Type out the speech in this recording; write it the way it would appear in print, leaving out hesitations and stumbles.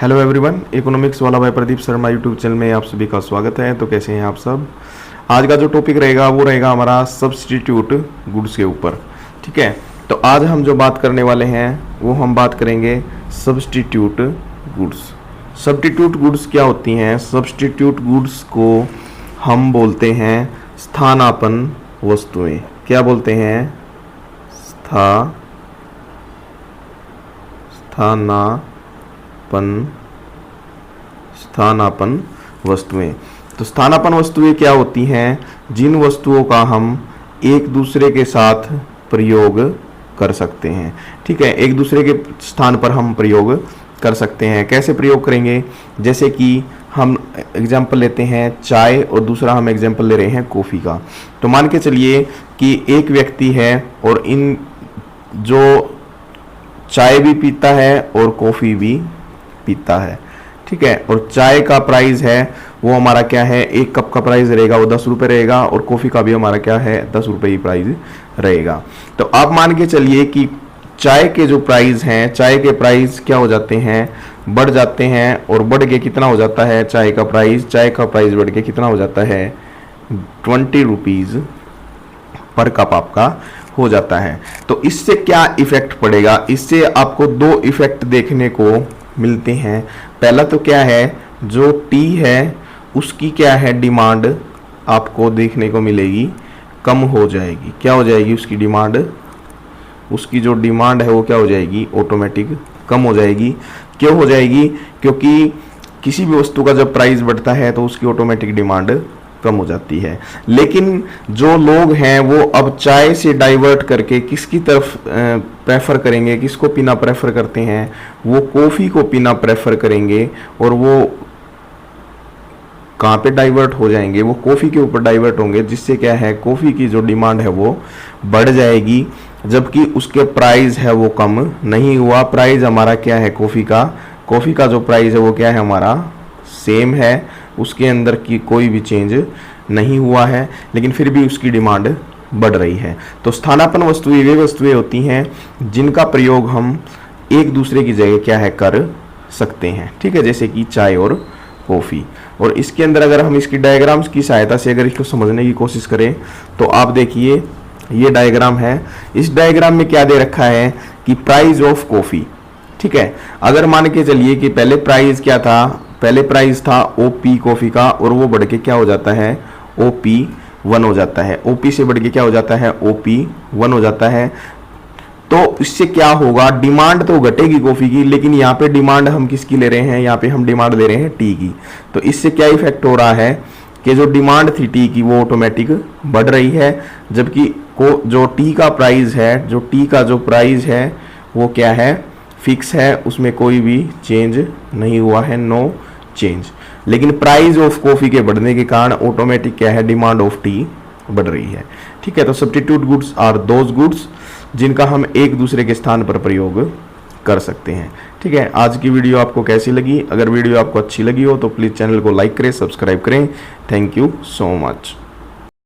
Hello everyone, economics वाला भाई Pradeep Sharma YouTube channel में आप सभी का स्वागत है। तो कैसे हैं आप सब। आज का जो टॉपिक रहेगा वो रहेगा हमारा सब्स्टिट्यूट गुड्स के ऊपर। ठीक है, तो आज हम जो बात करने वाले हैं वो हम बात करेंगे सब्स्टिट्यूट गुड्स। सब्स्टिट्यूट गुड्स क्या होती हैं? सब्स्टिट्यूट गुड्स को हम बोलते हैं स्थानापन्न वस्तुएं। क्या बोलते हैं? स्थानापन्न वस्तुएं। तो स्थानापन्न वस्तुएं क्या होती हैं? जिन वस्तुओं का हम एक दूसरे के साथ प्रयोग कर सकते हैं। ठीक है, एक दूसरे के स्थान पर हम प्रयोग कर सकते हैं। कैसे प्रयोग करेंगे? जैसे कि हम एग्जाम्पल लेते हैं चाय और दूसरा हम एग्जाम्पल ले रहे हैं कॉफ़ी का। तो मान के चलिए कि एक व्यक्ति है और इन जो चाय भी पीता है और कॉफ़ी भी पीता है। ठीक है, और चाय का प्राइस है वो हमारा क्या है? एक कप का प्राइस रहेगा वो 10 रुपये रहेगा, और कॉफ़ी का भी हमारा क्या है? 10 रुपये ही प्राइस रहेगा। तो आप मान के चलिए कि चाय के जो प्राइस हैं, चाय के प्राइस क्या हो जाते हैं? बढ़ जाते हैं, और बढ़ के कितना हो जाता है? चाय का प्राइस बढ़ के कितना हो जाता है? 20 रुपीज़ पर कप आपका हो जाता है। तो इससे क्या इफेक्ट पड़ेगा? इससे आपको दो इफेक्ट देखने को मिलते हैं। पहला तो क्या है, जो टी है उसकी क्या है? डिमांड आपको देखने को मिलेगी कम हो जाएगी। क्या हो जाएगी? उसकी डिमांड, उसकी जो डिमांड है वो क्या हो जाएगी? ऑटोमेटिक कम हो जाएगी। क्यों हो जाएगी? क्योंकि किसी भी वस्तु का जब प्राइस बढ़ता है तो उसकी ऑटोमेटिक डिमांड कम हो जाती है। लेकिन जो लोग हैं वो अब चाय से डाइवर्ट करके किसकी तरफ प्रेफर करेंगे? किसको पीना प्रेफर करते हैं? वो कॉफ़ी को पीना प्रेफर करेंगे। और वो कहाँ पे डाइवर्ट हो जाएंगे? वो कॉफ़ी के ऊपर डाइवर्ट होंगे, जिससे क्या है? कॉफ़ी की जो डिमांड है वो बढ़ जाएगी, जबकि उसके प्राइस है वो कम नहीं हुआ। प्राइस हमारा क्या है? कॉफ़ी का जो प्राइस है वो क्या है? हमारा सेम है, उसके अंदर की कोई भी चेंज नहीं हुआ है, लेकिन फिर भी उसकी डिमांड बढ़ रही है। तो स्थानापन्न वस्तुएं वे वस्तुएं होती हैं जिनका प्रयोग हम एक दूसरे की जगह क्या है? कर सकते हैं। ठीक है, जैसे कि चाय और कॉफ़ी। और इसके अंदर अगर हम इसकी डायग्राम्स की सहायता से अगर इसको समझने की कोशिश करें तो आप देखिए ये डायग्राम है। इस डायग्राम में क्या दे रखा है कि प्राइस ऑफ कॉफ़ी। ठीक है, अगर मान के चलिए कि पहले प्राइस क्या था? पहले प्राइस था ओपी कॉफ़ी का, और वो बढ़ के क्या हो जाता है? OP1 हो जाता है। ओपी से बढ़ के क्या हो जाता है? OP1 हो जाता है। तो इससे क्या होगा? डिमांड तो घटेगी कॉफ़ी की, लेकिन यहाँ पे डिमांड हम किसकी ले रहे हैं? यहाँ पे हम डिमांड ले रहे हैं टी की। तो इससे क्या इफेक्ट हो रहा है कि जो डिमांड थी टी की वो ऑटोमेटिक बढ़ रही है, जबकि जो टी का प्राइस है वो क्या है? फिक्स है, उसमें कोई भी चेंज नहीं हुआ है, नो चेंज। लेकिन प्राइस ऑफ कॉफ़ी के बढ़ने के कारण ऑटोमेटिक क्या है? डिमांड ऑफ टी बढ़ रही है। ठीक है, तो substitute goods are those goods जिनका हम एक दूसरे के स्थान पर प्रयोग कर सकते हैं। ठीक है, आज की वीडियो आपको कैसी लगी? अगर वीडियो आपको अच्छी लगी हो तो प्लीज़ चैनल को लाइक करें, सब्सक्राइब करें। Thank you so much.